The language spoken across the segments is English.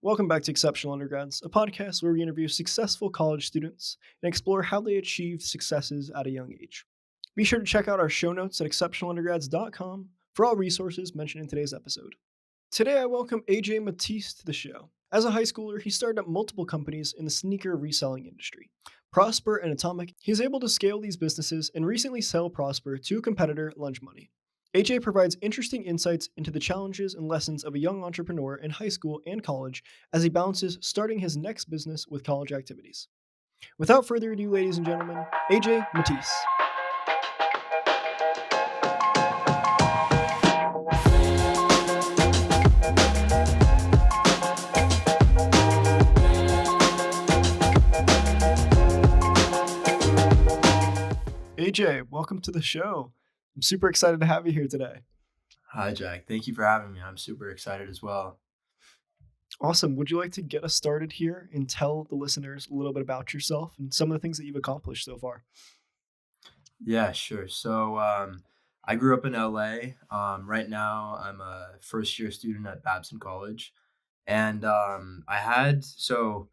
Welcome back to Exceptional Undergrads, a podcast where we interview successful college students and explore how they achieved successes at a young age. Be sure to check out our show notes at exceptionalundergrads.com for all resources mentioned in today's episode. Today, I welcome AJ Matise to the show. As a high schooler, he started up multiple companies in the sneaker reselling industry. Prosper and Atomic, he's able to scale these businesses and recently sell Prosper to a competitor, Lunch Money. AJ provides interesting insights into the challenges and lessons of a young entrepreneur in high school and college as he balances starting his next business with college activities. Without further ado, ladies and gentlemen, AJ Matisse. AJ, welcome to the show. I'm super excited to have you here today. Hi, Jack. Thank you for having me. I'm super excited as well. Awesome. Would you like to get us started here and tell the listeners a little bit about yourself and some of the things that you've accomplished so far? Yeah, sure. I grew up in LA. Right now, I'm a first year student at Babson College, and I had so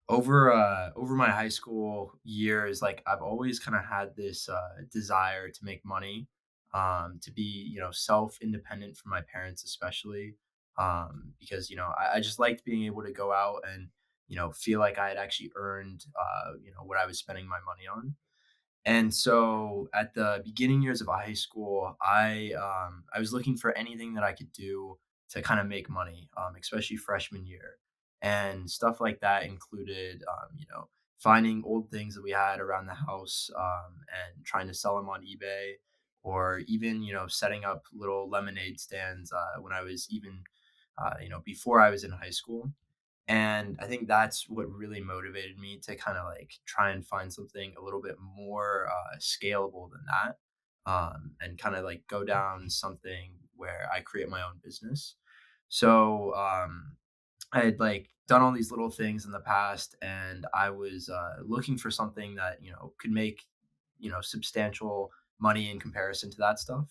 over my high school years, like I've always kind of had this desire to make money, to be self independent from my parents, especially because I just liked being able to go out and feel like I had actually earned what I was spending my money on. And so at the beginning years of high school, I was looking for anything that I could do to kind of make money, especially freshman year, and stuff like that included, finding old things that we had around the house, and trying to sell them on eBay, or even setting up little lemonade stands when I was even before I was in high school. And I think that's what really motivated me to kind of like try and find something a little bit more scalable than that, and kind of like go down something where I create my own business. So I had like done all these little things in the past, and I was looking for something that could make substantial money in comparison to that stuff.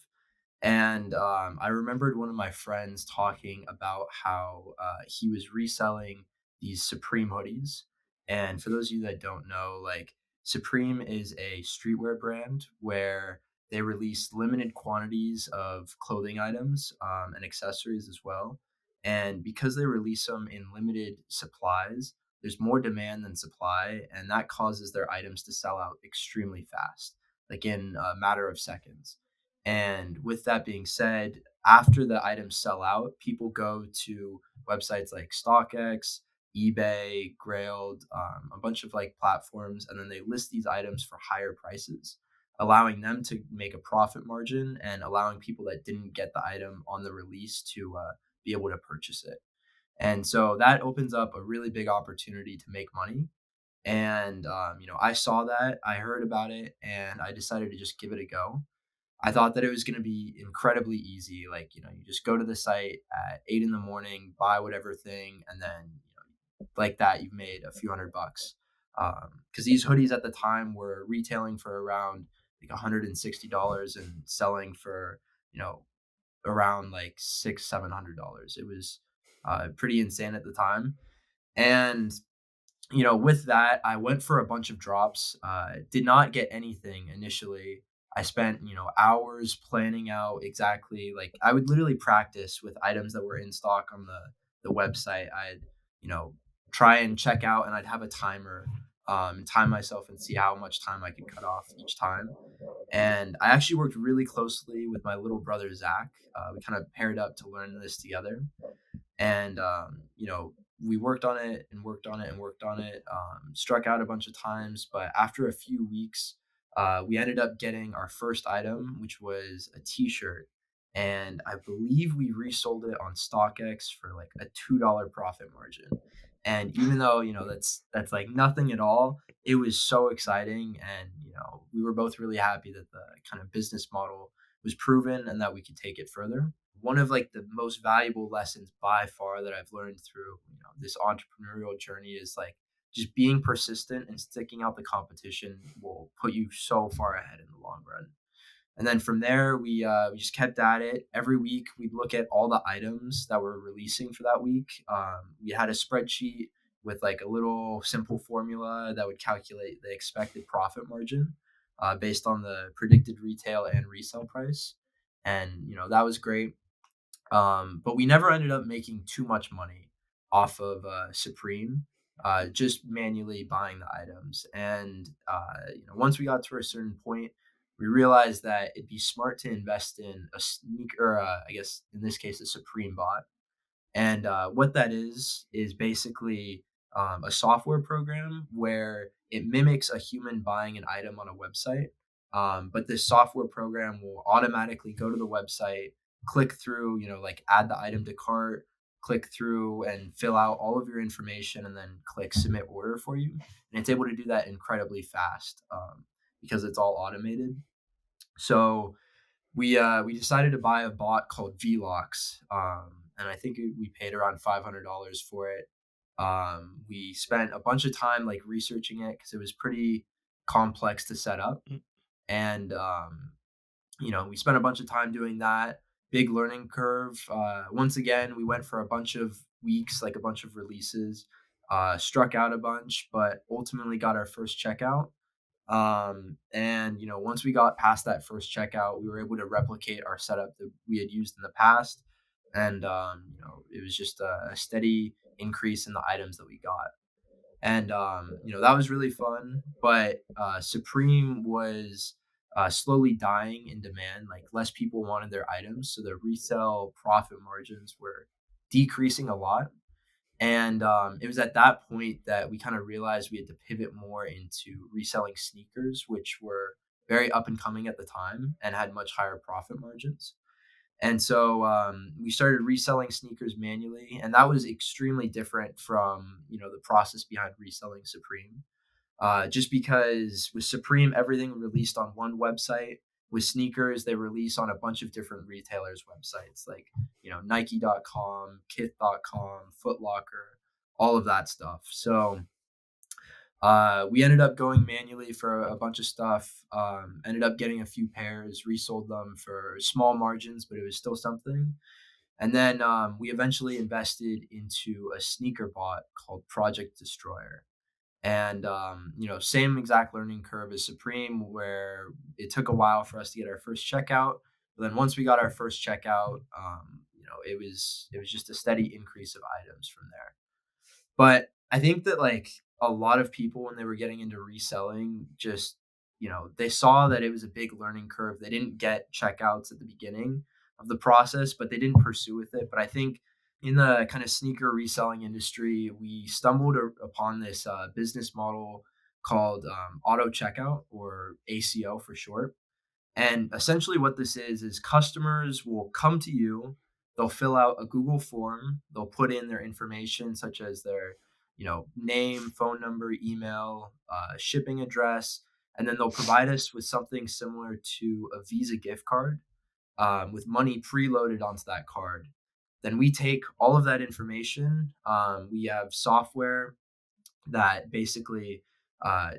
And I remembered one of my friends talking about how he was reselling these Supreme hoodies. And for those of you that don't know, like Supreme is a streetwear brand where they release limited quantities of clothing items, and accessories as well. And because they release them in limited supplies, there's more demand than supply, and that causes their items to sell out extremely fast, like in a matter of seconds. And with that being said, after the items sell out, people go to websites like StockX, eBay, Grailed, a bunch of like platforms, and then they list these items for higher prices, allowing them to make a profit margin and allowing people that didn't get the item on the release to be able to purchase it. And so that opens up a really big opportunity to make money. And I saw that, I heard about it, and I decided to just give it a go. I thought that it was gonna be incredibly easy, like, you just go to the site at 8 in the morning, buy whatever thing, and then, like that, you've made a few $100. Because these hoodies at the time were retailing for around, like, $160 and selling for, you know, around, like, $600-700. It was, pretty insane at the time, and with that, I went for a bunch of drops. Did not get anything initially. I spent, hours planning out exactly, like I would literally practice with items that were in stock on the website. I'd, you know, try and check out, and I'd have a timer, and time myself and see how much time I could cut off each time. And I actually worked really closely with my little brother Zach. We kind of paired up to learn this together, and we worked on it and worked on it and worked on it, struck out a bunch of times, but after a few weeks, we ended up getting our first item, which was a t-shirt, and I believe we resold it on StockX for like a $2 profit margin. And even though that's like nothing at all, it was so exciting, and we were both really happy that the kind of business model was proven and that we could take it further. One of like the most valuable lessons by far that I've learned through this entrepreneurial journey is like just being persistent and sticking out the competition will put you so far ahead in the long run. And then from there, we just kept at it. Every week, we'd look at all the items that were releasing for that week. We had a spreadsheet with like a little simple formula that would calculate the expected profit margin based on the predicted retail and resale price. And that was great. But we never ended up making too much money off of Supreme, just manually buying the items. And once we got to a certain point, we realized that it'd be smart to invest in a sneaker, I guess in this case, a Supreme bot. And what that is basically a software program where it mimics a human buying an item on a website. But this software program will automatically go to the website, click through, like add the item to cart, click through and fill out all of your information, and then click submit order for you. And it's able to do that incredibly fast because it's all automated. So we decided to buy a bot called Vlox, and I think we paid around $500 for it. We spent a bunch of time like researching it because it was pretty complex to set up, Mm. and we spent a bunch of time doing that. Big learning curve. Once again, we went for a bunch of weeks, like a bunch of releases, struck out a bunch, but ultimately got our first checkout. And once we got past that first checkout, we were able to replicate our setup that we had used in the past. And it was just a steady increase in the items that we got. And that was really fun. But Supreme was slowly dying in demand. Like less people wanted their items, so the resale profit margins were decreasing a lot. And it was at that point that we kind of realized we had to pivot more into reselling sneakers, which were very up and coming at the time and had much higher profit margins. And so we started reselling sneakers manually, and that was extremely different from the process behind reselling Supreme. Just because with Supreme, everything released on one website. With sneakers, they release on a bunch of different retailers' websites, like Nike.com, Kith.com, Foot Locker, all of that stuff. So we ended up going manually for a bunch of stuff. Ended up getting a few pairs, resold them for small margins, but it was still something. And then we eventually invested into a sneaker bot called Project Destroyer. And same exact learning curve as Supreme, where it took a while for us to get our first checkout. But then once we got our first checkout, it was just a steady increase of items from there. But I think that like a lot of people when they were getting into reselling, just they saw that it was a big learning curve. They didn't get checkouts at the beginning of the process, but they didn't pursue with it. But I think in the kind of sneaker reselling industry, we stumbled upon this business model called auto checkout, or ACO for short. And essentially, what this is customers will come to you, they'll fill out a Google form, they'll put in their information, such as their name, phone number, email, shipping address, and then they'll provide us with something similar to a Visa gift card with money preloaded onto that card. Then we take all of that information. We have software that basically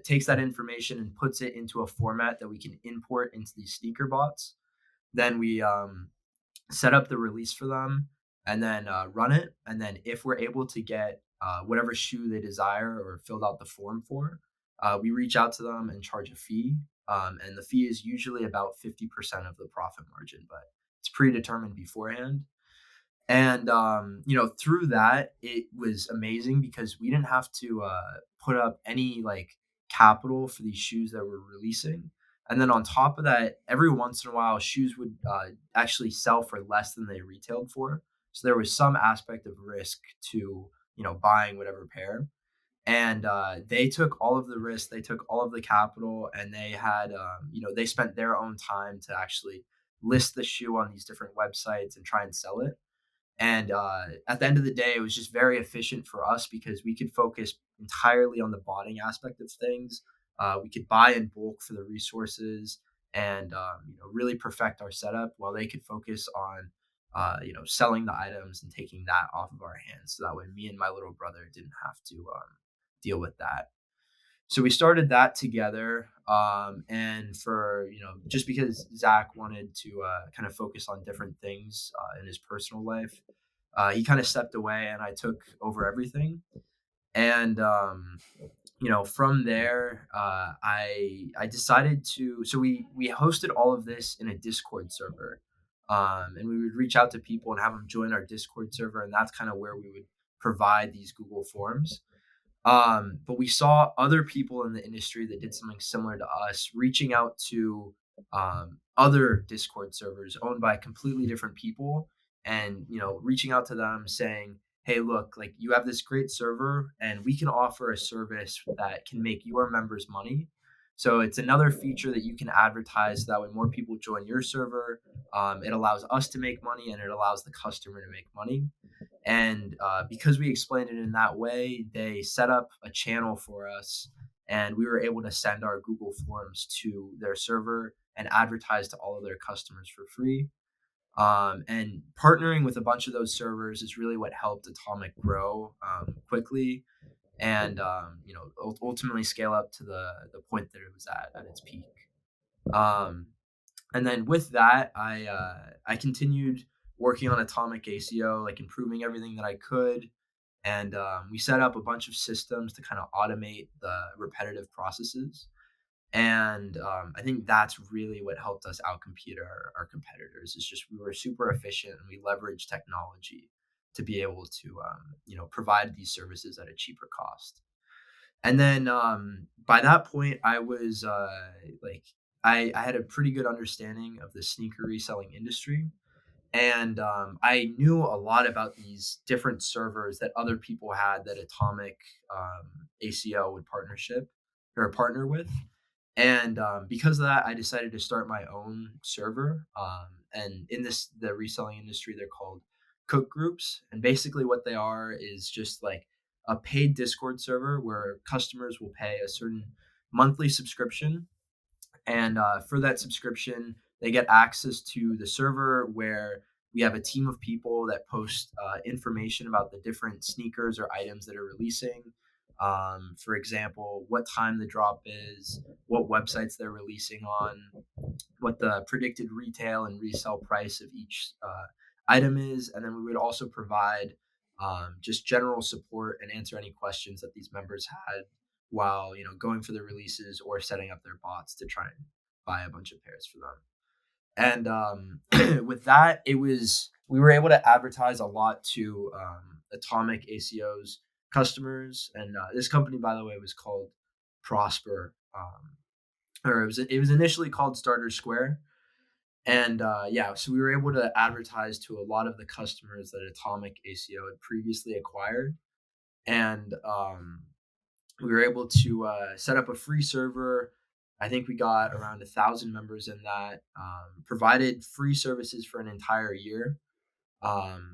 takes that information and puts it into a format that we can import into these sneaker bots. Then we set up the release for them and then run it. And then if we're able to get whatever shoe they desire or filled out the form for, we reach out to them and charge a fee. And the fee is usually about 50% of the profit margin, but it's predetermined beforehand. And through that, it was amazing because we didn't have to put up any like capital for these shoes that we're releasing. And then on top of that, every once in a while, shoes would actually sell for less than they retailed for. So there was some aspect of risk to buying whatever pair. And they took all of the risk, they took all of the capital, and they had they spent their own time to actually list the shoe on these different websites and try and sell it. And at the end of the day, it was just very efficient for us because we could focus entirely on the botting aspect of things. We could buy in bulk for the resources and really perfect our setup while they could focus on selling the items and taking that off of our hands. So that way, me and my little brother didn't have to deal with that. So we started that together, and for just because Zach wanted to kind of focus on different things in his personal life, he kind of stepped away, and I took over everything. And from there, I decided to. So we hosted all of this in a Discord server, and we would reach out to people and have them join our Discord server, and that's kind of where we would provide these Google Forms. But we saw other people in the industry that did something similar to us, reaching out to other Discord servers owned by completely different people, and reaching out to them saying, "Hey, look, like you have this great server, and we can offer a service that can make your members money." So it's another feature that you can advertise. That way, more people join your server. It allows us to make money, and it allows the customer to make money. And because we explained it in that way, they set up a channel for us, and we were able to send our Google Forms to their server and advertise to all of their customers for free. And partnering with a bunch of those servers is really what helped Atomic grow quickly, and ultimately scale up to the point that it was at its peak. Um, and then with that, I continued working on Atomic ACO, like improving everything that I could, and we set up a bunch of systems to kind of automate the repetitive processes. And I think that's really what helped us outcompete our competitors. Is just we were super efficient and we leveraged technology to be able to provide these services at a cheaper cost. And then by that point, I was like, I had a pretty good understanding of the sneaker reselling industry. And I knew a lot about these different servers that other people had that Atomic ACO would partner with. And because of that, I decided to start my own server. And in the reselling industry, they're called cook groups. And basically, what they are is just like a paid Discord server where customers will pay a certain monthly subscription, and for that subscription, they get access to the server where we have a team of people that post information about the different sneakers or items that are releasing. For example, what time the drop is, what websites they're releasing on, what the predicted retail and resale price of each item is. And then we would also provide just general support and answer any questions that these members had while going for the releases or setting up their bots to try and buy a bunch of pairs for them. And with that, it was we were able to advertise a lot to Atomic ACO's customers. And this company, by the way, was called Prosper, or it was initially called Starter Square. And yeah, so we were able to advertise to a lot of the customers that Atomic ACO had previously acquired. And we were able to set up a free server. I think we got around 1,000 members in that. Provided free services for an entire year,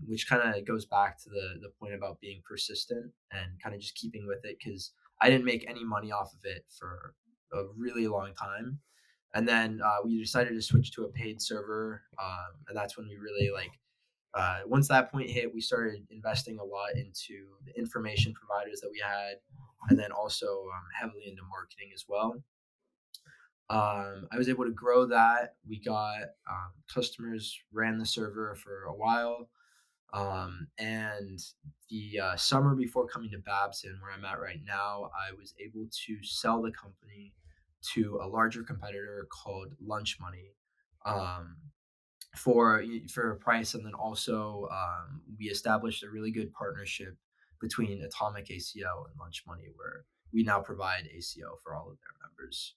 which kind of goes back to the point about being persistent and kind of just keeping with it, because I didn't make any money off of it for a really long time. And then we decided to switch to a paid server, and that's when we really once that point hit, we started investing a lot into the information providers that we had, and then also heavily into marketing as well. I was able to grow that. We got customers, ran the server for a while. And the summer before coming to Babson, where I'm at right now, I was able to sell the company to a larger competitor called Lunch Money. Um, for a price, and then also we established a really good partnership between Atomic ACO and Lunch Money, where we now provide ACO for all of their members.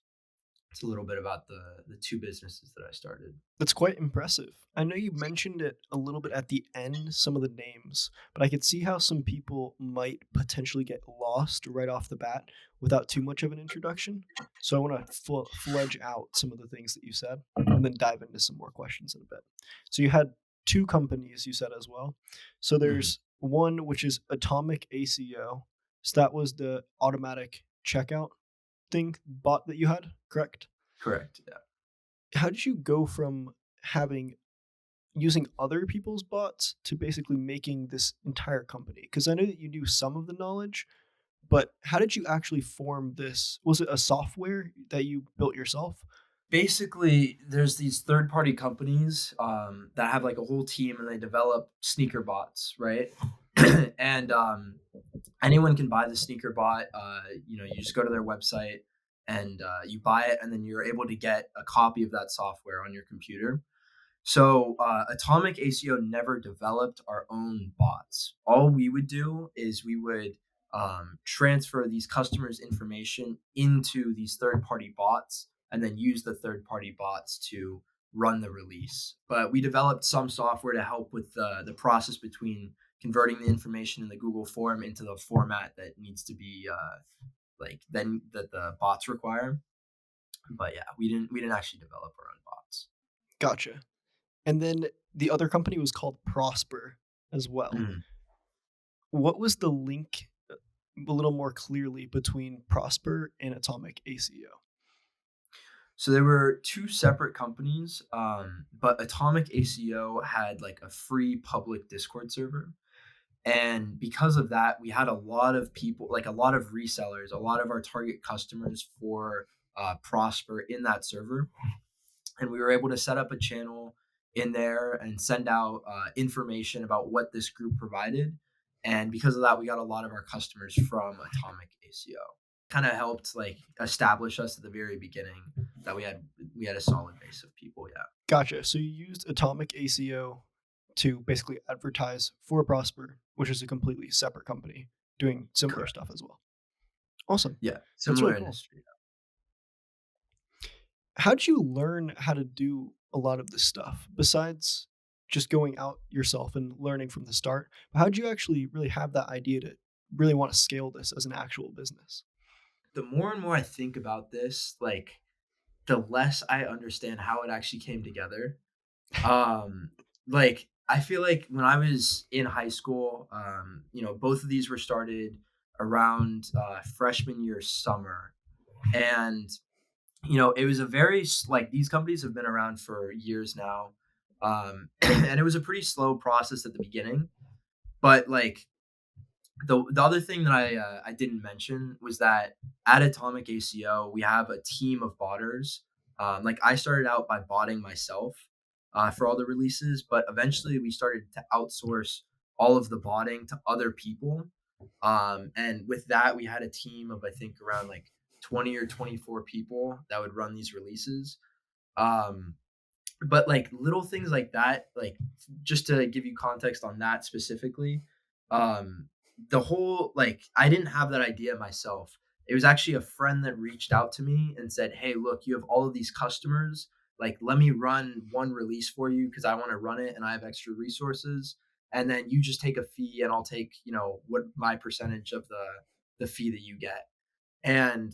It's a little bit about the two businesses that I started. That's quite impressive. I know you mentioned it a little bit at the end, some of the names, but I could see how some people might potentially get lost right off the bat without too much of an introduction. So I want to fledge out some of the things that you said and then dive into some more questions in a bit. So you had two companies you said as well. So Mhm. there's one which is Atomic ACO. So that was the automatic checkout thing bot that you had, correct? Correct. Yeah. How did you go from having using other people's bots to basically making this entire company? Because I know that you knew some of the knowledge, But how did you actually form this? Was it a software that you built yourself? Basically, there's these third party companies that have like a whole team and they develop sneaker bots, right? and anyone can buy the sneaker bot. You just go to their website and you buy it, and then you're able to get a copy of that software on your computer. So, Atomic ACO never developed our own bots. All we would do is we would transfer these customers' information into these third party bots and then use the third party bots to run the release. But we developed some software to help with the process between converting the information in the Google form into the format that needs to be like then that the bots require. But yeah, we didn't actually develop our own bots. Gotcha. And then the other company was called Prosper as well. Mhm. What was the link a little more clearly between Prosper and Atomic ACO? So there were two separate companies, but Atomic ACO had like a free public Discord server. And because of that, we had a lot of people, like a lot of resellers, a lot of our target customers for Prosper in that server. And we were able to set up a channel in there and send out information about what this group provided. And because of that, we got a lot of our customers from Atomic ACO. Kind of helped like establish us at the very beginning that we had a solid base of people. Yeah, Gotcha. So you used Atomic ACO to basically advertise for Prosper, which is a completely separate company doing similar correct. stuff as well. Awesome. Yeah, That's similar really cool. industry. How'd you learn how to do a lot of this stuff besides just going out yourself and learning from the start? But how'd you actually really have that idea to really want to scale this as an actual business? The more and more I think about this, like the less I understand how it actually came together. Um, like I feel like when I was in high school, both of these were started around freshman year summer, and it was a very like these companies have been around for years now, and it was a pretty slow process at the beginning, but like the other thing that I didn't mention was that at Atomic ACO we have a team of botters. Like I started out by botting myself for all the releases, but eventually we started to outsource all of the botting to other people. And with that, we had a team of I think around like 20 or 24 people that would run these releases. Um, but like little things like that, like just to give you context on that specifically, um the whole like I didn't have that idea myself. It was actually a friend that reached out to me and said, hey, look, you have all of these customers, like let me run one release for you because I want to run it and I have extra resources, and then you just take a fee and I'll take what my percentage of the fee that you get. And,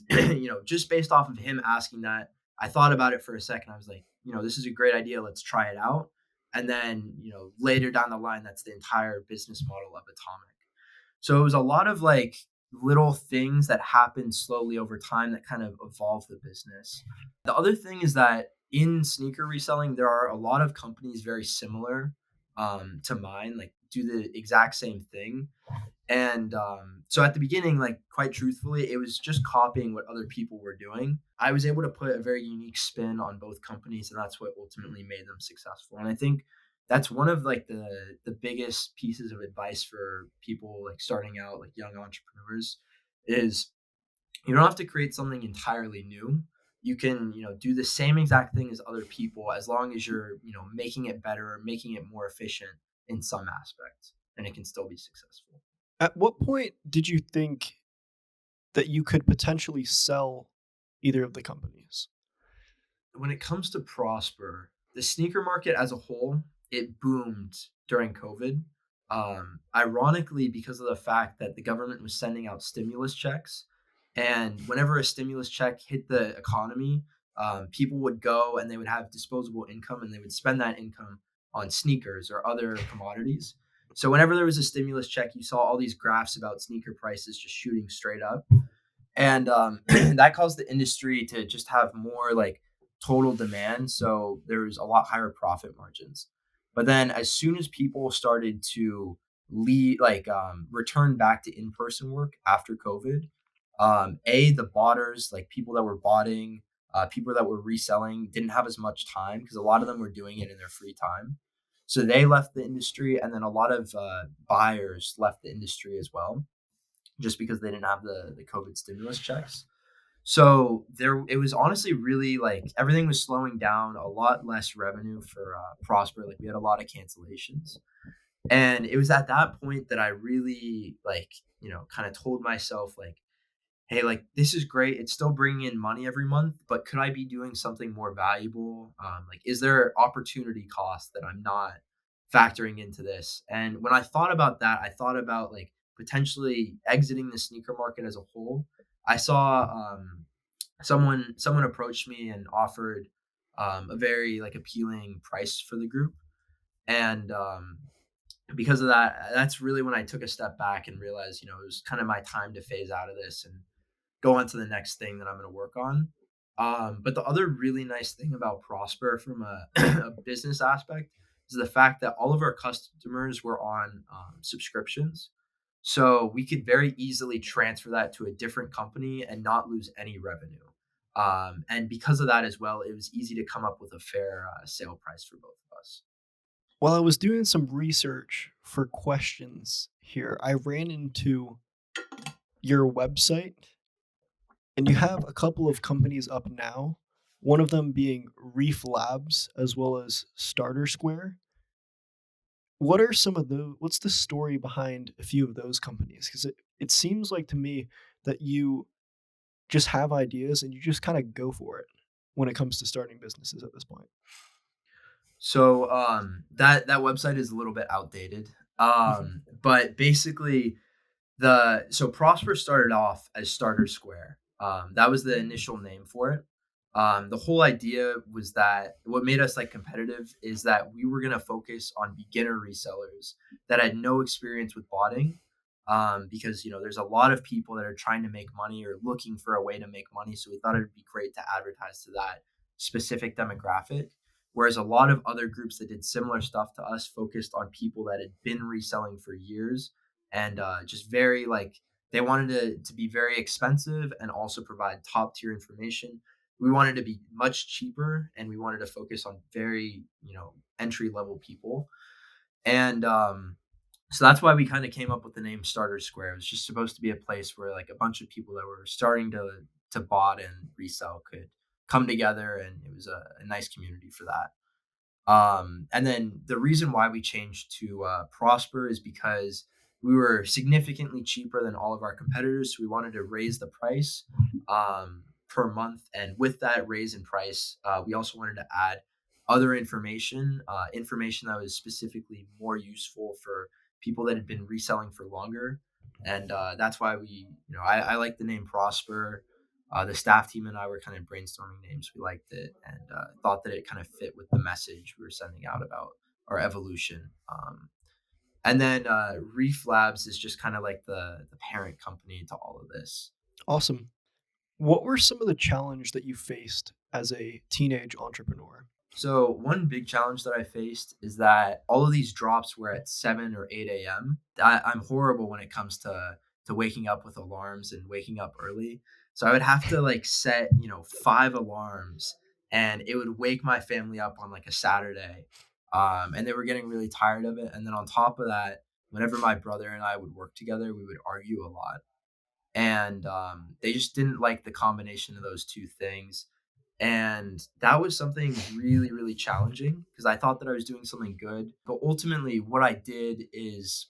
just based off of him asking that, I thought about it for a second. I was like, this is a great idea. Let's try it out. And then, later down the line, that's the entire business model of Atomic. So it was a lot of like little things that happened slowly over time that kind of evolved the business. The other thing is that in sneaker reselling, there are a lot of companies very similar to mine, like do the exact same thing. And so at the beginning, like quite truthfully, it was just copying what other people were doing. I was able to put a very unique spin on both companies, and that's what ultimately made them successful. And I think that's one of like the biggest pieces of advice for people like starting out, like young entrepreneurs, is you don't have to create something entirely new. You can, do the same exact thing as other people as long as you're, making it better, making it more efficient in some aspects, and it can still be successful. At what point did you think that you could potentially sell either of the companies? When it comes to Prosper, the sneaker market as a whole, it boomed during COVID. Ironically, because of the fact that the government was sending out stimulus checks, and whenever a stimulus check hit the economy, people would go and they would have disposable income and they would spend that income on sneakers or other commodities. So whenever there was a stimulus check, you saw all these graphs about sneaker prices just shooting straight up, and that caused the industry to just have more like total demand, so there's a lot higher profit margins. But then as soon as people started to return back to in-person work after COVID. The botters, like people that were botting, people that were reselling, didn't have as much time because a lot of them were doing it in their free time. So they left the industry, and then a lot of buyers left the industry as well, just because they didn't have the COVID stimulus checks. So it was honestly really like everything was slowing down, a lot less revenue for Prosper. Like we had a lot of cancellations. And it was at that point that I really like, kind of told myself like, hey, like this is great. It's still bringing in money every month, but could I be doing something more valuable? Like, is there opportunity cost that I'm not factoring into this? And when I thought about that, I thought about like potentially exiting the sneaker market as a whole. I saw someone approached me and offered a very like appealing price for the group, and because of that, that's really when I took a step back and realized, it was kind of my time to phase out of this and go on to the next thing that I'm going to work on. But the other really nice thing about Prosper from a, a business aspect is the fact that all of our customers were on subscriptions. So we could very easily transfer that to a different company and not lose any revenue. And because of that as well, it was easy to come up with a fair sale price for both of us. While I was doing some research for questions here, I ran into your website, and you have a couple of companies up now, one of them being Reef Labs as well as Starter Square. What are some of the what's the story behind a few of those companies? Because it seems like to me that you just have ideas and you just kind of go for it when it comes to starting businesses at this point. So that website is a little bit outdated. Mhm. But basically so Prosper started off as Starter Square. That was the initial name for it. The whole idea was that what made us like competitive is that we were gonna focus on beginner resellers that had no experience with botting. Because there's a lot of people that are trying to make money or looking for a way to make money. So we thought it would be great to advertise to that specific demographic. Whereas a lot of other groups that did similar stuff to us focused on people that had been reselling for years, and just very like they wanted to be very expensive and also provide top tier information. We wanted to be much cheaper, and we wanted to focus on very entry level people. And so that's why we kind of came up with the name Starter Square. It was just supposed to be a place where like a bunch of people that were starting to bot and resell could come together, and it was a nice community for that. And then the reason why we changed to Prosper is because we were significantly cheaper than all of our competitors. So we wanted to raise the price per month. And with that raise in price, we also wanted to add other information that was specifically more useful for people that had been reselling for longer. And that's why I like the name Prosper. The staff team and I were kind of brainstorming names. We liked it, and thought that it kind of fit with the message we were sending out about our evolution. And then Reef Labs is just kind of like the parent company to all of this. Awesome. What were some of the challenge that you faced as a teenage entrepreneur? So one big challenge that I faced is that all of these drops were at 7 or 8 a.m. I'm horrible when it comes to waking up with alarms and waking up early. So I would have to like set, 5 alarms, and it would wake my family up on like a Saturday. And they were getting really tired of it. And then on top of that, whenever my brother and I would work together, we would argue a lot. And they just didn't like the combination of those two things, and that was something really, really challenging because I thought that I was doing something good. But ultimately, what I did is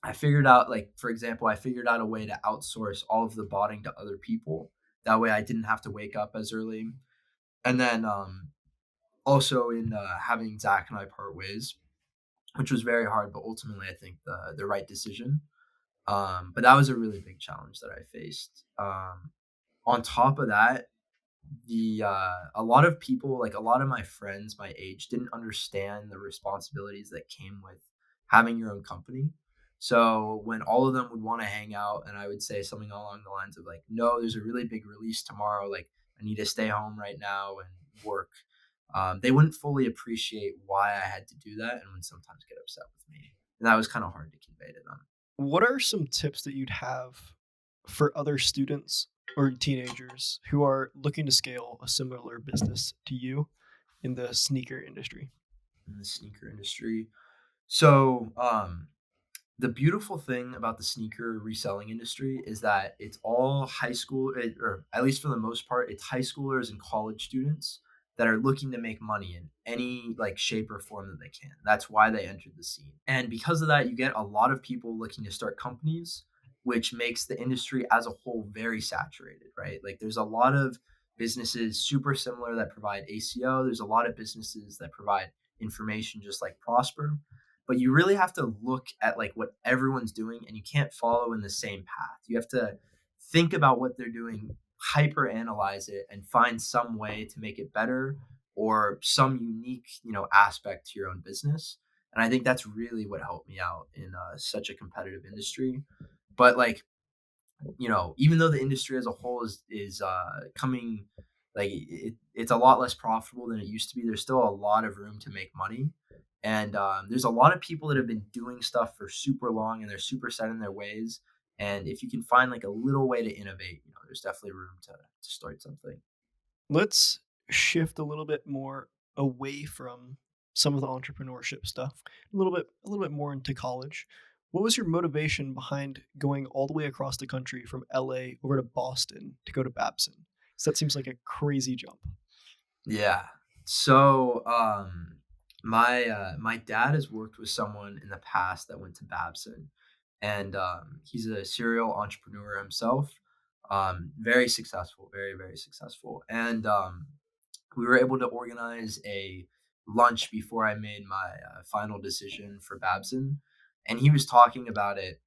I figured out, like, for example, I figured out a way to outsource all of the botting to other people. That way I didn't have to wake up as early. And then also in having Zach and I part ways, which was very hard, but ultimately I think the right decision. But that was a really big challenge that I faced. On top of that, a lot of people, like a lot of my friends my age, didn't understand the responsibilities that came with having your own company. So when all of them would want to hang out and I would say something along the lines of like, no, there's a really big release tomorrow, like I need to stay home right now and work, they wouldn't fully appreciate why I had to do that and would sometimes get upset with me. and that was kind of hard to convey to them. What are some tips that you'd have for other students or teenagers who are looking to scale a similar business to you in the sneaker industry? In the sneaker industry. So, the beautiful thing about the sneaker reselling industry is that it's all high school, or at least for the most part, it's high schoolers and college students that are looking to make money in any like shape or form that they can. That's why they entered the scene. And because of that, you get a lot of people looking to start companies, which makes the industry as a whole very saturated, right? Like there's a lot of businesses super similar that provide ACO. There's a lot of businesses that provide information just like Prosper, but you really have to look at like what everyone's doing and you can't follow in the same path. You have to think about what they're doing, hyper analyze it and find some way to make it better or some unique, aspect to your own business. And I think that's really what helped me out in such a competitive industry. But like, even though the industry as a whole is coming, like it's a lot less profitable than it used to be. There's still a lot of room to make money, and there's a lot of people that have been doing stuff for super long, and they're super set in their ways. And if you can find like a little way to innovate, there's definitely room to start something. Let's shift a little bit more away from some of the entrepreneurship stuff, a little bit more into college. What was your motivation behind going all the way across the country from LA over to Boston to go to Babson? So that seems like a crazy jump. Yeah. So, my dad has worked with someone in the past that went to Babson, and he's a serial entrepreneur himself. Very successful, very very successful, and we were able to organize a lunch before I made my final decision for Babson, and he was talking about it,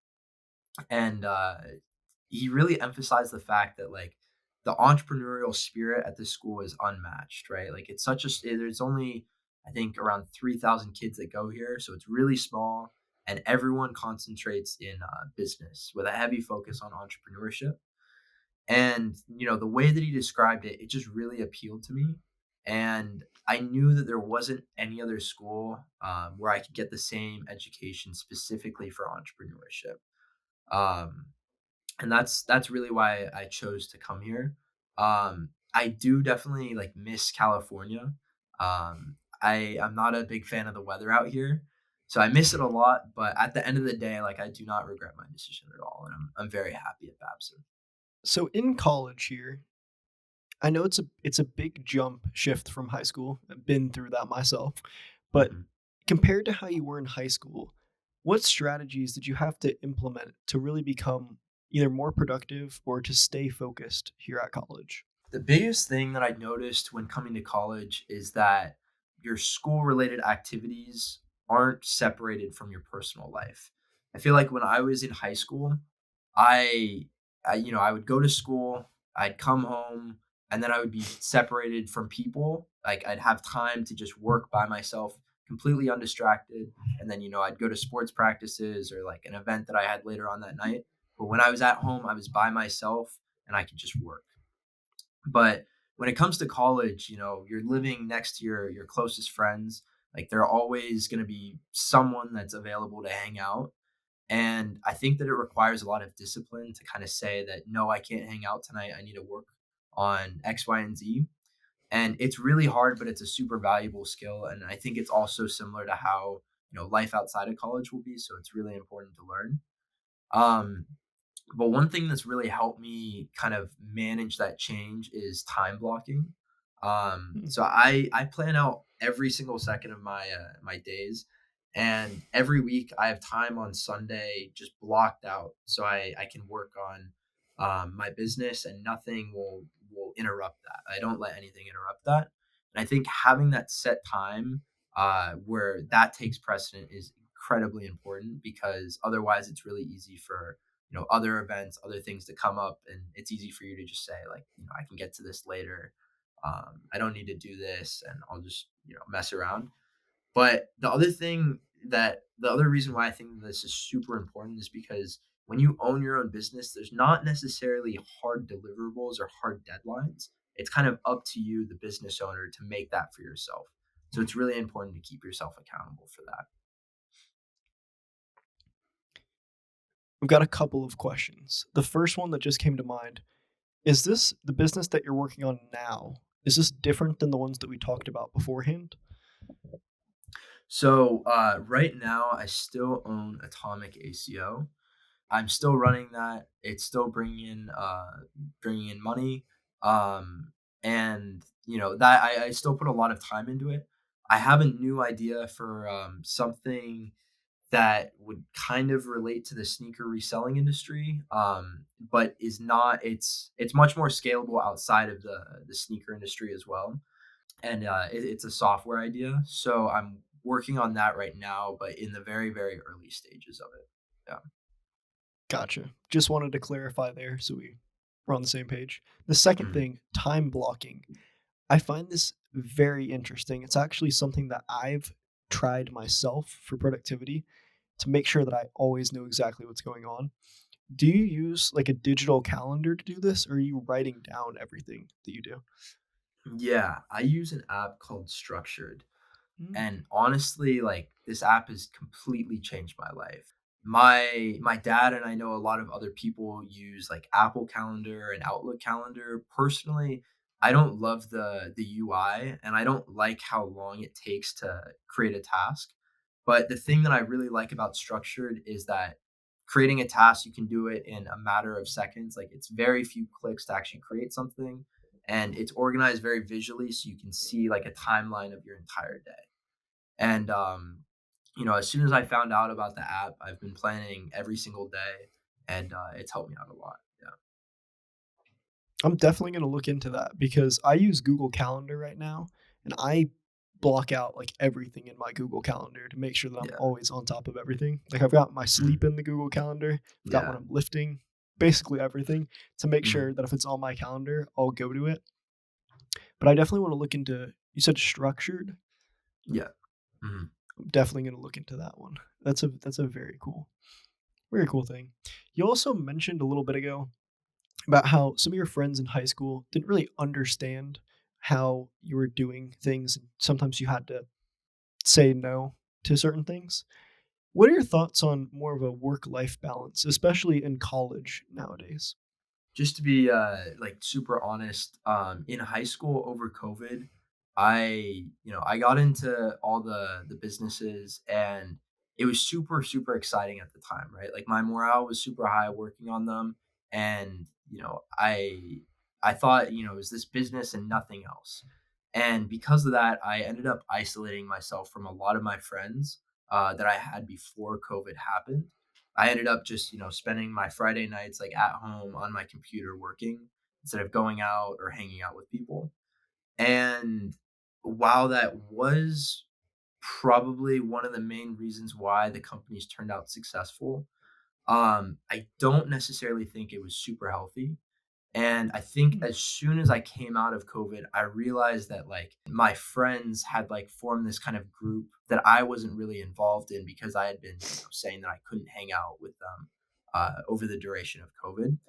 and he really emphasized the fact that like the entrepreneurial spirit at this school is unmatched, right? Like it's such a there's only I think around 3,000 kids that go here, so it's really small, and everyone concentrates in business with a heavy focus on entrepreneurship. And the way that he described it, it just really appealed to me, and I knew that there wasn't any other school where I could get the same education specifically for entrepreneurship. Um, and that's really why I chose to come here. I do definitely like miss California. I'm not a big fan of the weather out here, so I miss it a lot. But at the end of the day, like I do not regret my decision at all, and I'm very happy at Babson. So in college here, I know it's a big jump shift from high school. I've been through that myself. But Mhm. compared to how you were in high school, what strategies did you have to implement to really become either more productive or to stay focused here at college? The biggest thing that I noticed when coming to college is that your school related activities aren't separated from your personal life. I feel like when I was in high school, I, I would go to school, I'd come home, and then I would be separated from people. Like I'd have time to just work by myself, completely undistracted. And then, I'd go to sports practices or like an event that I had later on that night. But when I was at home, I was by myself and I could just work. But when it comes to college, you're living next to your closest friends. Like they're always going to be someone that's available to hang out. And I think that it requires a lot of discipline to kind of say that no, I can't hang out tonight. I need to work on X, Y, and Z. And it's really hard, but it's a super valuable skill. And I think it's also similar to how, life outside of college will be. So it's really important to learn. Um, but one thing that's really helped me kind of manage that change is time blocking. Hmm. So I plan out every single second of my days, and every week I have time on Sunday just blocked out, so I can work on my business, and nothing will interrupt that. I don't let anything interrupt that, and I think having that set time where that takes precedent is incredibly important because otherwise it's really easy for other events, other things to come up, and it's easy for you to just say like, I can get to this later. I don't need to do this, and I'll just mess around. But the other reason why I think this is super important is because when you own your own business, there's not necessarily hard deliverables or hard deadlines. It's kind of up to you, the business owner, to make that for yourself. So it's really important to keep yourself accountable for that. We've got a couple of questions. The first one that just came to mind, is this the business that you're working on now? Is this different than the ones that we talked about beforehand? So right now, I still own Atomic ACO. I'm still running that. It's still bringing in money. And that I still put a lot of time into it. I have a new idea for something that would kind of relate to the sneaker reselling industry, but is not. It's much more scalable outside of the sneaker industry as well, and it's a software idea. So I'm working on that right now, but in the very early stages of it. Yeah. Gotcha. Just wanted to clarify there so we're on the same page. The second Mhm. thing, time blocking. I find this very interesting. It's actually something that I've tried myself for productivity to make sure that I always know exactly what's going on. Do you use like a digital calendar to do this, or are you writing down everything that you do? Yeah, I use an app called Structured. Mm. And honestly, like, this app has completely changed my life. My dad and I know a lot of other people use, like, Apple Calendar and Outlook Calendar. Personally, I don't love the UI, and I don't like how long it takes to create a task. But the thing that I really like about Structured is that creating a task, you can do it in a matter of seconds. Like, it's very few clicks to actually create something, and it's organized very visually, so you can see, like, a timeline of your entire day. And, as soon as I found out about the app, I've been planning every single day, and, it's helped me out a lot. Yeah. I'm definitely gonna look into that because I use Google Calendar right now, and I block out like everything in my Google Calendar to make sure that I'm Yeah. always on top of everything. Like I've got my Mhm. sleep in the Google Calendar, I've got when Yeah. I'm lifting, basically everything to make Mhm. sure that if it's on my calendar, I'll go to it. But I definitely want to look into, you said structured. Yeah. Mhm. I'm definitely gonna look into that one. That's a very cool thing. You also mentioned a little bit ago about how some of your friends in high school didn't really understand how you were doing things. And sometimes you had to say no to certain things. What are your thoughts on more of a work life balance, especially in college nowadays? Just to be, like, super honest, in high school over COVID, I got into all the businesses, and it was super, super exciting at the time, right? Like, my morale was super high working on them, and, I thought, it was this business and nothing else. And because of that, I ended up isolating myself from a lot of my friends, that I had before COVID happened. I ended up just, spending my Friday nights like at home on my computer working instead of going out or hanging out with people. And while that was probably one of the main reasons why the companies turned out successful, I don't necessarily think it was super healthy. And I think Hmm. as soon as I came out of COVID, I realized that, like, my friends had, like, formed this kind of group that I wasn't really involved in because I had been, saying that I couldn't hang out with them, over the duration of COVID.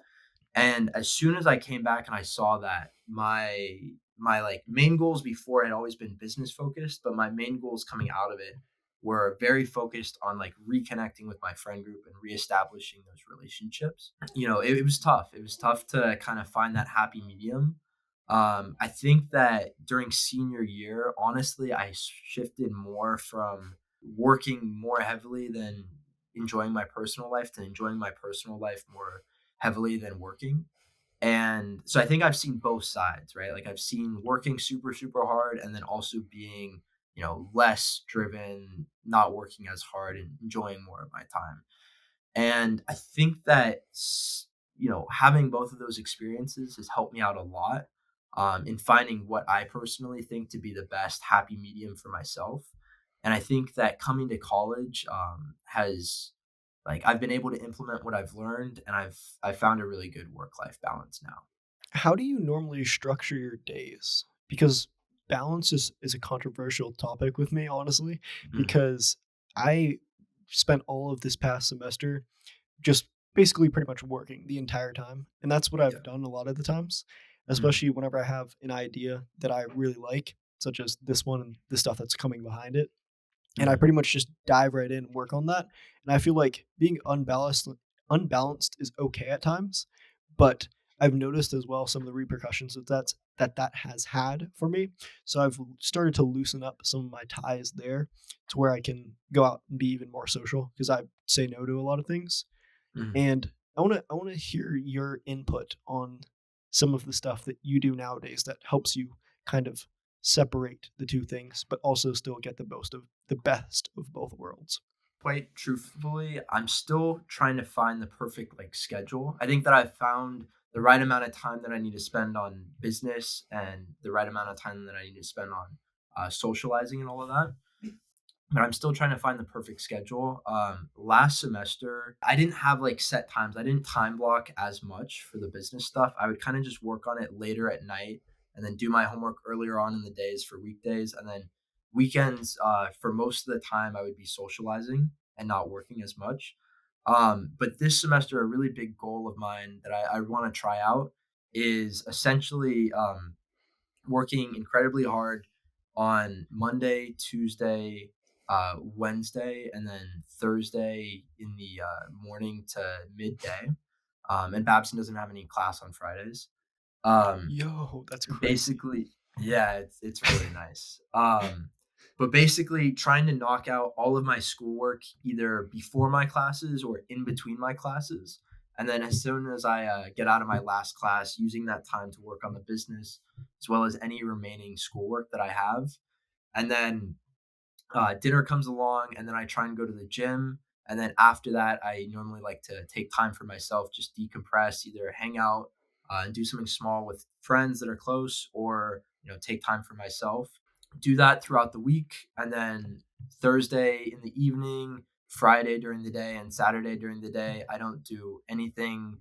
And as soon as I came back and I saw that my like main goals before had always been business focused, but my main goals coming out of it were very focused on like reconnecting with my friend group and reestablishing those relationships. It was tough. It was tough to kind of find that happy medium. I think that during senior year, honestly, I shifted more from working more heavily than enjoying my personal life to enjoying my personal life more heavily than working. And so I think I've seen both sides, right? Like, I've seen working super, super hard and then also being, less driven, not working as hard and enjoying more of my time. And I think that, having both of those experiences has helped me out a lot, in finding what I personally think to be the best happy medium for myself. And I think that coming to college, has, like, I've been able to implement what I've learned, and I've found a really good work life balance now. How do you normally structure your days? Because balance is a controversial topic with me, honestly, Mhm. because I spent all of this past semester just basically pretty much working the entire time. And that's what Yeah. I've done a lot of the times, Mhm. especially whenever I have an idea that I really like, such as this one and the stuff that's coming behind it. And I Mhm. pretty much just dive right in and work on that. And I feel like being unbalanced unbalanced is okay at times, but I've noticed as well some of the repercussions that has had for me. So I've started to loosen up some of my ties there to where I can go out and be even more social because I say no to a lot of things. Mhm. And I want to hear your input on some of the stuff that you do nowadays that helps you kind of separate the two things, but also still get the best of both worlds. Quite truthfully, I'm still trying to find the perfect, like, schedule. I think that I've found the right amount of time that I need to spend on business and the right amount of time that I need to spend on, socializing and all of that. But I'm still trying to find the perfect schedule. Last semester, I didn't have like set times. I didn't time block as much for the business stuff. I would kind of just work on it later at night and then do my homework earlier on in the days for weekdays. And then weekends, for most of the time, I would be socializing and not working as much. But this semester, a really big goal of mine that I want to try out is essentially working incredibly hard on Monday, Tuesday, Wednesday, and then Thursday in the morning to midday. And Babson doesn't have any class on Fridays. Um, Yo, that's crazy. Basically, yeah, it's really nice. But basically trying to knock out all of my schoolwork either before my classes or in between my classes. And then as soon as I get out of my last class, using that time to work on the business as well as any remaining schoolwork that I have. And then dinner comes along, and then I try and go to the gym. And then after that, I normally like to take time for myself, just decompress, either hang out and do something small with friends that are close, or take time for myself. Do that throughout the week, and then Thursday in the evening, Friday during the day, and Saturday during the day, I don't do anything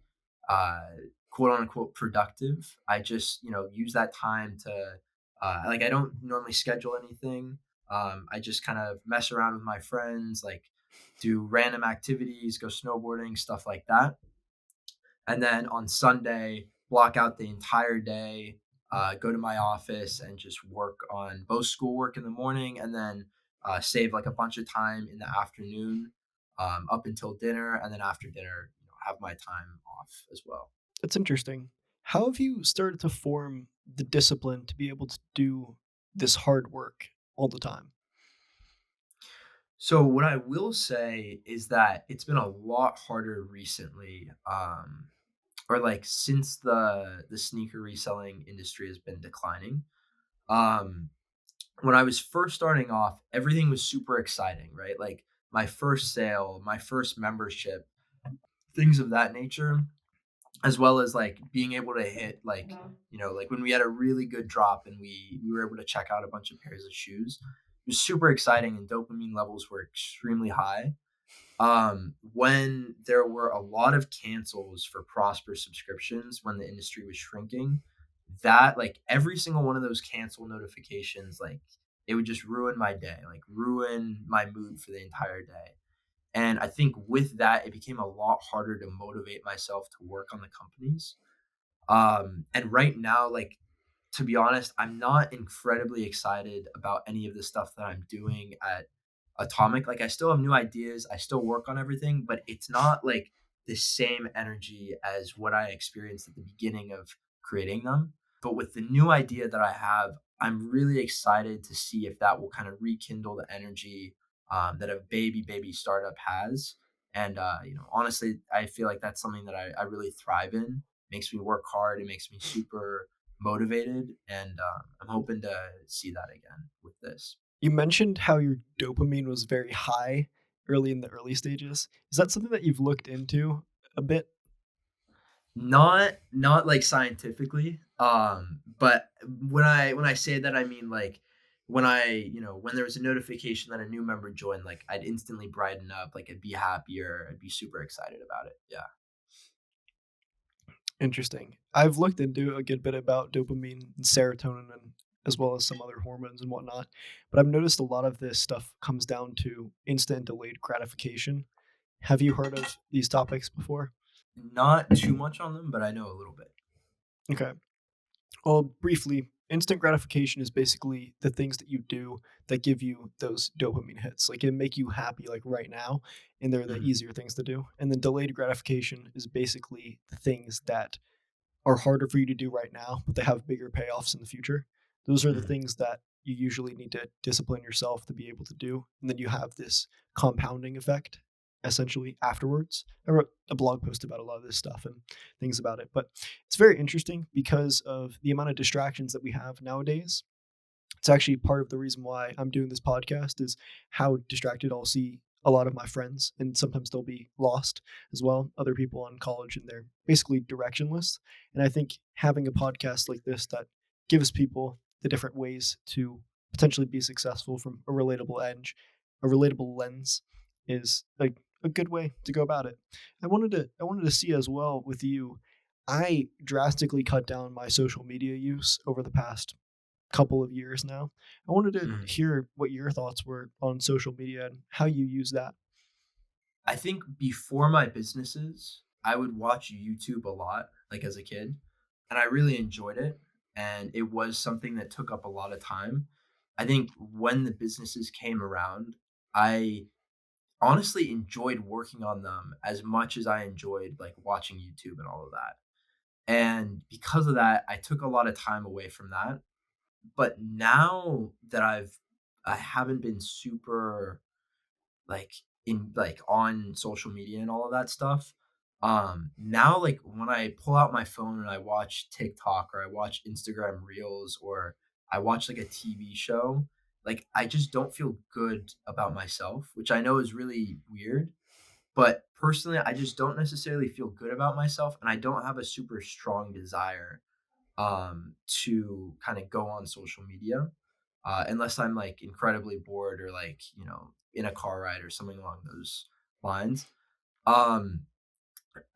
uh, quote unquote productive. I just use that time to like I don't normally schedule anything. I just kind of mess around with my friends, like do random activities, go snowboarding, stuff like that. And then on Sunday, block out the entire day, go to my office and just work on both schoolwork in the morning and then save like a bunch of time in the afternoon up until dinner. And then after dinner, have my time off as well. That's interesting. How have you started to form the discipline to be able to do this hard work all the time? So what I will say is that it's been a lot harder recently, or like since the sneaker reselling industry has been declining. Um, when I was first starting off, everything was super exciting, right? Like my first sale, my first membership, things of that nature, as well as like being able to hit like like when we had a really good drop and we were able to check out a bunch of pairs of shoes. It was super exciting and dopamine levels were extremely high. When there were a lot of cancels for Prosper subscriptions when the industry was shrinking, that like every single one of those cancel notifications, like it would just ruin my day, like ruin my mood for the entire day. And I think with that, it became a lot harder to motivate myself to work on the companies. And right now, like to be honest, I'm not incredibly excited about any of the stuff that I'm doing at Atomic. Like I still have new ideas, I still work on everything, but it's not like the same energy as what I experienced at the beginning of creating them. But with the new idea that I have, I'm really excited to see if that will kind of rekindle the energy that a baby startup has. And honestly, I feel like that's something that I really thrive in. Makes me work hard. It makes me super motivated, and I'm hoping to see that again with this. You mentioned how your dopamine was very high early in the early stages. Is that something that you've looked into a bit? Not like scientifically, but when I say that, I mean like when there was a notification that a new member joined, like I'd instantly brighten up, like I'd be happier, I'd be super excited about it. Yeah. Interesting. I've looked into a good bit about dopamine and serotonin and as well as some other hormones and whatnot, but I've noticed a lot of this stuff comes down to instant delayed gratification. Have you heard of these topics before? Not too much on them, but I know a little bit. Okay. Well, briefly, instant gratification is basically the things that you do that give you those dopamine hits. Like, it make you happy, like, right now, and they're the Mhm, easier things to do. And then delayed gratification is basically the things that are harder for you to do right now, but they have bigger payoffs in the future. Those are the mhm, things that you usually need to discipline yourself to be able to do. And then you have this compounding effect essentially afterwards. I wrote a blog post about a lot of this stuff and things about it, but it's very interesting because of the amount of distractions that we have nowadays. It's actually part of the reason why I'm doing this podcast is how distracted I'll see a lot of my friends, and sometimes they'll be lost as well. Other people in college, and they're basically directionless. And I think having a podcast like this that gives people the different ways to potentially be successful from a relatable lens, is a good way to go about it. I wanted to see as well with you. I drastically cut down my social media use over the past couple of years now. I wanted to mhm. hear what your thoughts were on social media and how you use that. I think before my businesses, I would watch YouTube a lot, like, as a kid, and I really enjoyed it, and it was something that took up a lot of time. I think when the businesses came around, I honestly enjoyed working on them as much as I enjoyed, like, watching YouTube and all of that, and because of that, I took a lot of time away from that, but now that I haven't been super, like, on social media and all of that stuff, now, like, when I pull out my phone and I watch TikTok or I watch Instagram Reels or I watch, like, a TV show, like, I just don't feel good about myself, which I know is really weird, but personally, I just don't necessarily feel good about myself, and I don't have a super strong desire, to kinda go on social media, unless I'm, like, incredibly bored or, like, in a car ride or something along those lines. Um,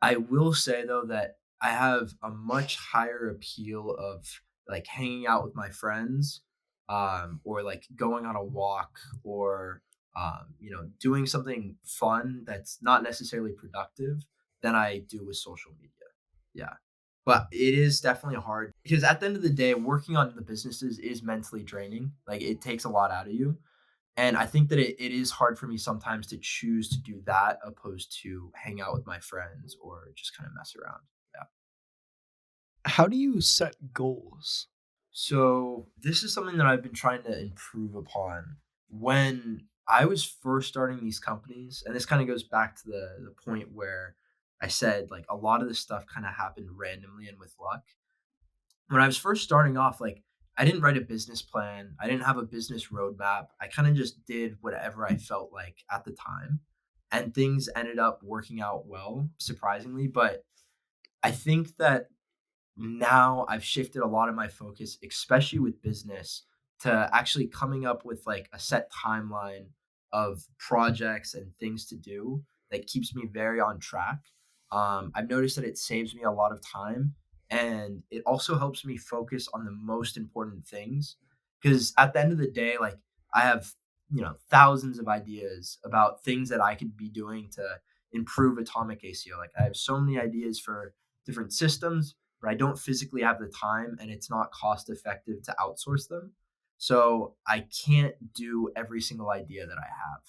I will say though that I have a much higher appeal of, like, hanging out with my friends, or, like, going on a walk or, doing something fun that's not necessarily productive than I do with social media. Yeah. But it is definitely hard because at the end of the day, working on the businesses is mentally draining. Like, it takes a lot out of you. And I think that it is hard for me sometimes to choose to do that opposed to hang out with my friends or just kind of mess around. Yeah. How do you set goals? So this is something that I've been trying to improve upon. When I was first starting these companies, and this kind of goes back to the point where I said, like, a lot of this stuff kind of happened randomly and with luck. When I was first starting off, like, I didn't write a business plan. I didn't have a business roadmap. I kind of just did whatever I felt like at the time. And things ended up working out well, surprisingly. But I think that now I've shifted a lot of my focus, especially with business, to actually coming up with, like, a set timeline of projects and things to do that keeps me very on track. I've noticed that it saves me a lot of time and it also helps me focus on the most important things. Because at the end of the day, like, I have, thousands of ideas about things that I could be doing to improve Atomic ACO. Like, I have so many ideas for different systems, but I don't physically have the time and it's not cost effective to outsource them. So I can't do every single idea that I have.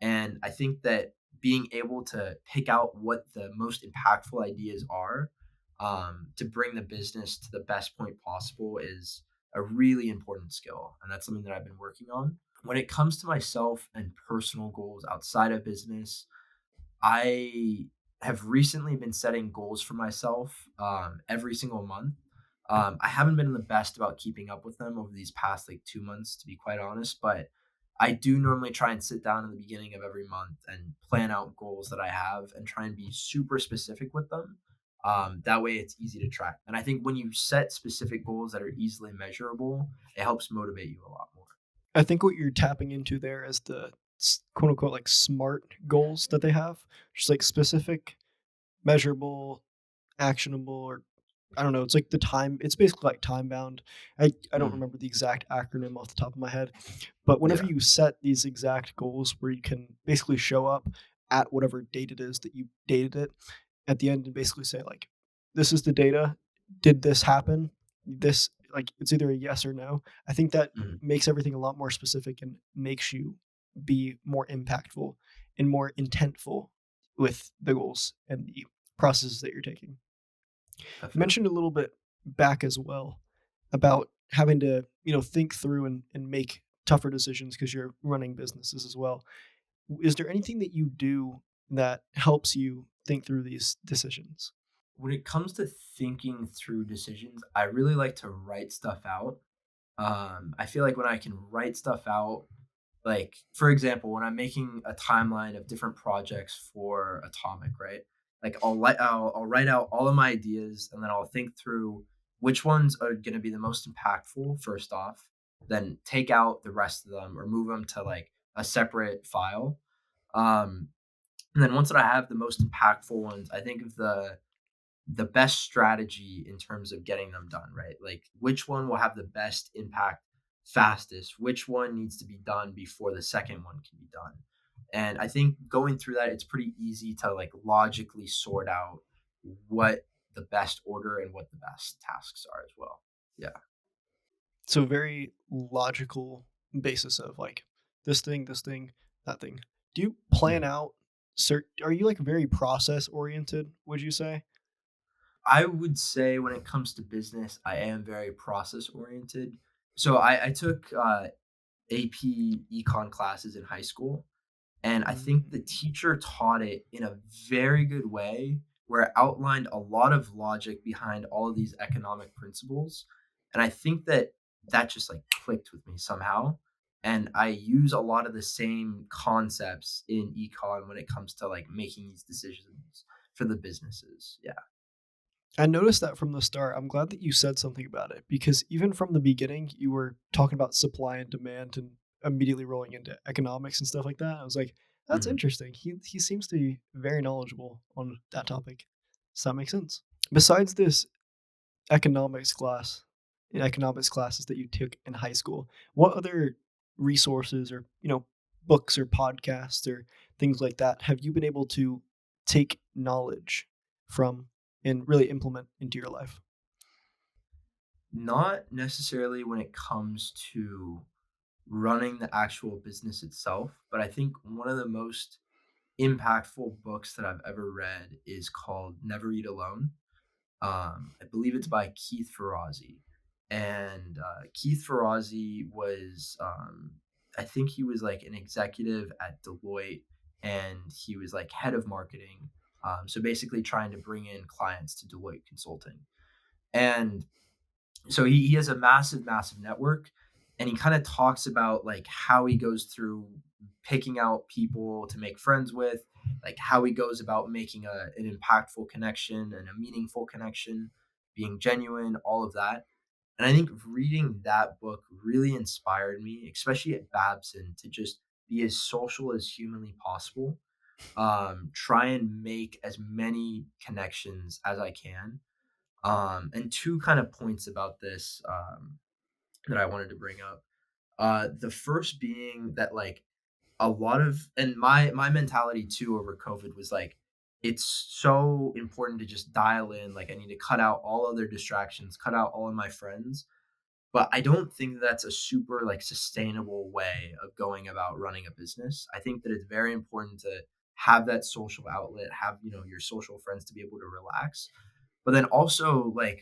And I think that being able to pick out what the most impactful ideas are, to bring the business to the best point possible is a really important skill. And that's something that I've been working on. When it comes to myself and personal goals outside of business, I have recently been setting goals for myself, every single month. I haven't been the best about keeping up with them over these past, like, 2 months, to be quite honest. But I do normally try and sit down in the beginning of every month and plan out goals that I have and try and be super specific with them. That way, it's easy to track. And I think when you set specific goals that are easily measurable, it helps motivate you a lot more. I think what you're tapping into there is the quote unquote like smart goals that they have, just like specific, measurable, actionable, or I don't know. It's like the time. It's basically like time bound. I don't Mm, remember the exact acronym off the top of my head, but whenever yeah. you set these exact goals where you can basically show up at whatever date it is that you dated it at the end and basically say like, this is the data. Did this happen? This like it's either a yes or no. I think that Mhm. makes everything a lot more specific and makes you be more impactful and more intentful with the goals and the processes that you're taking. You Definitely. mentioned a little bit back as well about having to, think through and make tougher decisions because you're running businesses as well. Is there anything that you do that helps you think through these decisions? When it comes to thinking through decisions, I really like to write stuff out. I feel like when I can write stuff out, like for example, when I'm making a timeline of different projects for Atomic, right? Like I'll write out all of my ideas and then I'll think through which ones are going to be the most impactful first off, then take out the rest of them or move them to like a separate file. Um, and then once that I have the most impactful ones, I think of the best strategy in terms of getting them done, right? Like which one will have the best impact fastest, which one needs to be done before the second one can be done. And I think going through that, it's pretty easy to like logically sort out what the best order and what the best tasks are as well. Yeah. So very logical basis of like this thing, that thing. Do you plan Mhm. out are you like very process oriented, would you say? I would say when it comes to business, I am very process oriented. So I took AP econ classes in high school. And I think the Mm. teacher taught it in a very good way, where it outlined a lot of logic behind all of these economic principles. And I think that that just like clicked with me somehow. And I use a lot of the same concepts in econ when it comes to like making these decisions for the businesses. Yeah. I noticed that from the start. I'm glad that you said something about it because even from the beginning, you were talking about supply and demand and immediately rolling into economics and stuff like that. I was like, that's Mhm. interesting. He seems to be very knowledgeable on that topic. So that makes sense. Besides this economics class, in economics classes that you took in high school, what other resources or, books or podcasts or things like that have you been able to take knowledge from and really implement into your life? Not necessarily when it comes to running the actual business itself, but I think one of the most impactful books that I've ever read is called Never Eat Alone. I believe it's by Keith Ferrazzi. And Keith Ferrazzi was, I think he was like an executive at Deloitte and he was like head of marketing. So basically trying to bring in clients to Deloitte Consulting. And so he has a massive, massive network, and he kind of talks about like how he goes through picking out people to make friends with, like how he goes about making an impactful connection and a meaningful connection, being genuine, all of that. And I think reading that book really inspired me, especially at Babson, to just be as social as humanly possible. Try and make as many connections as I can, and two kind of points about this that I wanted to bring up. The first being that like a lot of and my mentality too over COVID was like it's so important to just dial in. Like I need to cut out all other distractions, cut out all of my friends. But I don't think that's a super like sustainable way of going about running a business. I think that it's very important to have that social outlet, have your social friends to be able to relax, but then also like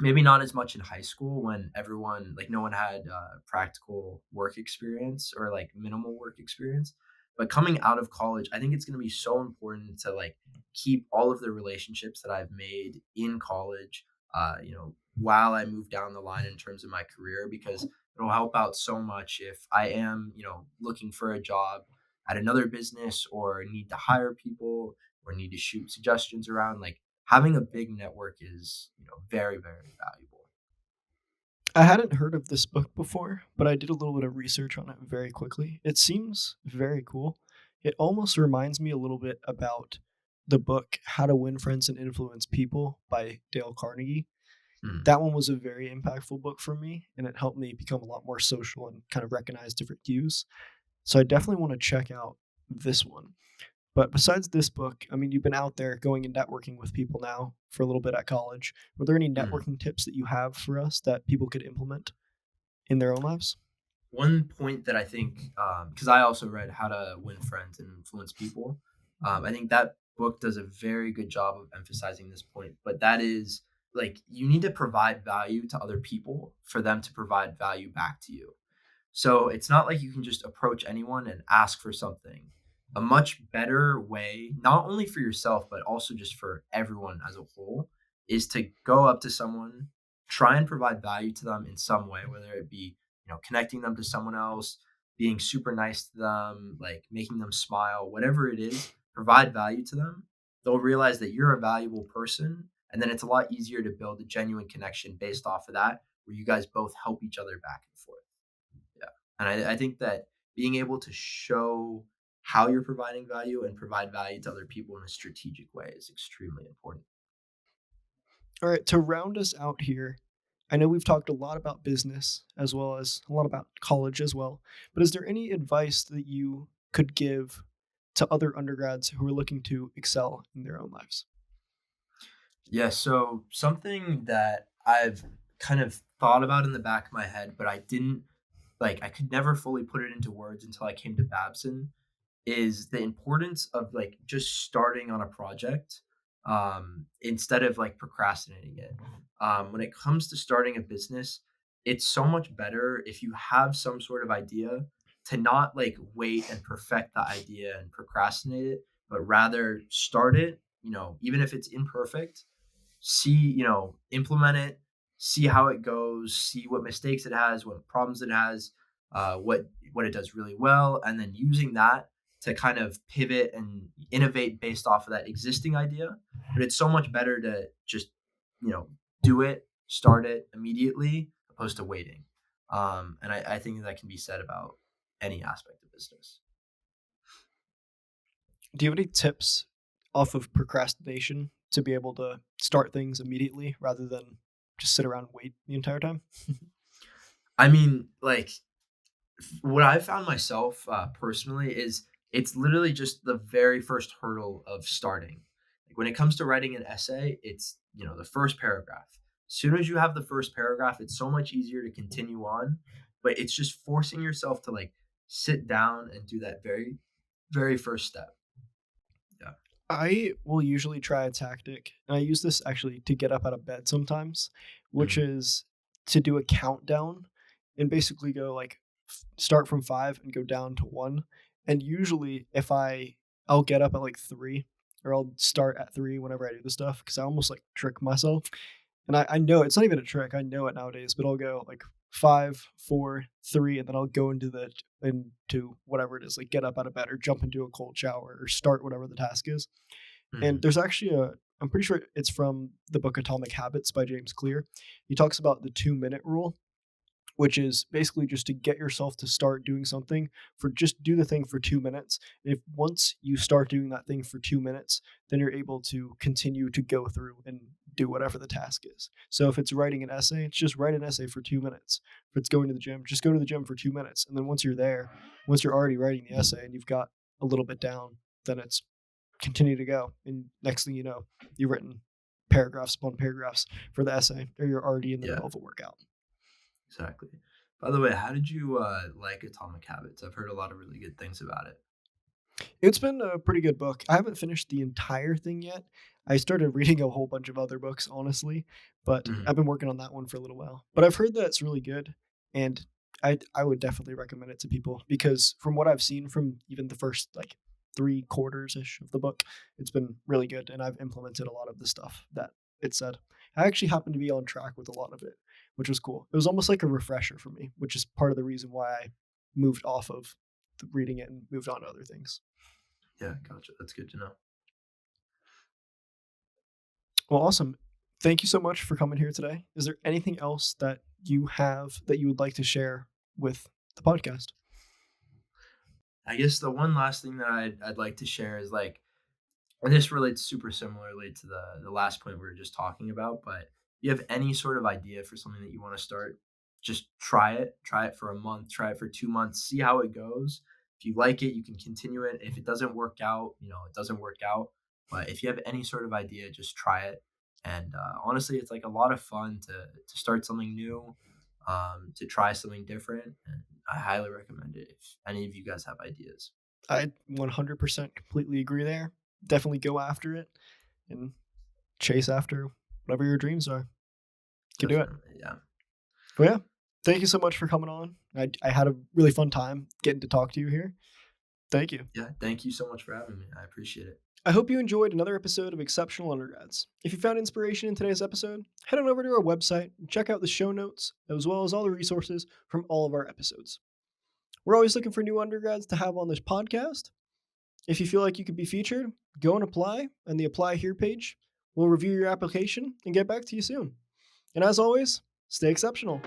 maybe not as much in high school when everyone like no one had practical work experience or like minimal work experience. But coming out of college, I think it's going to be so important to like keep all of the relationships that I've made in college, while I move down the line in terms of my career, because it'll help out so much if I am, looking for a job at another business or need to hire people or need to shoot suggestions around. Like having a big network is, very, very valuable. I hadn't heard of this book before, but I did a little bit of research on it very quickly. It seems very cool. It almost reminds me a little bit about the book How to Win Friends and Influence People by Dale Carnegie. Mm. That one was a very impactful book for me, and it helped me become a lot more social and kind of recognize different cues. So I definitely want to check out this one. But besides this book, I mean, you've been out there going and networking with people now for a little bit at college. Were there any Mhm. networking tips that you have for us that people could implement in their own lives? One point that I think, because I also read How to Win Friends and Influence People, I think that book does a very good job of emphasizing this point. But that is like you need to provide value to other people for them to provide value back to you. So it's not like you can just approach anyone and ask for something. A much better way, not only for yourself, but also just for everyone as a whole, is to go up to someone, try and provide value to them in some way, whether it be, connecting them to someone else, being super nice to them, like making them smile, whatever it is, provide value to them. They'll realize that you're a valuable person. And then it's a lot easier to build a genuine connection based off of that, where you guys both help each other back and forth. Yeah. And I think that being able to show how you're providing value and provide value to other people in a strategic way is extremely important. All right, to round us out here, I know we've talked a lot about business as well as a lot about college as well, but is there any advice that you could give to other undergrads who are looking to excel in their own lives? Yeah. So something that I've kind of thought about in the back of my head, but I didn't I could never fully put it into words until I came to Babson is the importance of like just starting on a project instead of like procrastinating it. When it comes to starting a business, it's so much better if you have some sort of idea to not like wait and perfect the idea and procrastinate it, but rather start it, even if it's imperfect, implement it, see how it goes, see what mistakes it has, what problems it has, what it does really well, and then using that to kind of pivot and innovate based off of that existing idea. But it's so much better to just, you know, do it, start it immediately, opposed to waiting. And I think that can be said about any aspect of business. Do you have any tips off of procrastination to be able to start things immediately rather than just sit around and wait the entire time? I mean, like what I found myself personally is it's literally just the very first hurdle of starting. Like when it comes to writing an essay, it's the first paragraph. As soon as you have the first paragraph, it's so much easier to continue on. But it's just forcing yourself to like sit down and do that very, very first step. Yeah. I will usually try a tactic, and I use this actually to get up out of bed sometimes, which Mhm. is to do a countdown and basically go like start from 5 and go down to 1. And usually if I'll get up at like 3 or I'll start at 3 whenever I do the stuff because I almost like trick myself. And I know it's not even a trick. I know it nowadays, but I'll go like 5, 4, 3, and then I'll go into whatever it is, like get up out of bed or jump into a cold shower or start whatever the task is. And Mhm. there's actually I'm pretty sure it's from the book Atomic Habits by James Clear. He talks about the 2-minute rule, which is basically just to get yourself to start doing something for just do the thing for 2 minutes. And if once you start doing that thing for 2 minutes, then you're able to continue to go through and do whatever the task is. So if it's writing an essay, it's just write an essay for 2 minutes. If it's going to the gym, just go to the gym for 2 minutes. And then once you're there, once you're already writing the essay and you've got a little bit down, then it's continue to go. And next thing you know, you've written paragraphs upon paragraphs for the essay, or you're already in the Yeah, middle of a workout. exactly. By the way, how did you like Atomic Habits? I've heard a lot of really good things about it. It's been a pretty good book. I haven't finished the entire thing yet. I started reading a whole bunch of other books, honestly, but Mhm. I've been working on that one for a little while. But I've heard that it's really good, and I would definitely recommend it to people because from what I've seen from even the first like 3 quarters ish of the book, it's been really good, and I've implemented a lot of the stuff that it said. I actually happened to be on track with a lot of it, which was cool. It was almost like a refresher for me, which is part of the reason why I moved off of reading it and moved on to other things. Yeah, gotcha. That's good to know. Well, awesome. Thank you so much for coming here today. Is there anything else that you have that you would like to share with the podcast? I guess the one last thing that I'd like to share is like, and this relates super similarly to the last point we were just talking about, but if you have any sort of idea for something that you want to start, just try it. Try it for a month, try it for 2 months, see how it goes. If you like it, you can continue it. If it doesn't work out, it doesn't work out. But if you have any sort of idea, just try it. And honestly, it's like a lot of fun to start something new, to try something different. And I highly recommend it if any of you guys have ideas. I 100% completely agree there. Definitely go after it and chase after whatever your dreams are. You can do it. Definitely, yeah. But yeah, thank you so much for coming on. I had a really fun time getting to talk to you here. Thank you. Yeah, thank you so much for having me. I appreciate it. I hope you enjoyed another episode of Exceptional Undergrads. If you found inspiration in today's episode, head on over to our website and check out the show notes, as well as all the resources from all of our episodes. We're always looking for new undergrads to have on this podcast. If you feel like you could be featured, go and apply on the Apply Here page. We'll review your application and get back to you soon. And as always, stay exceptional.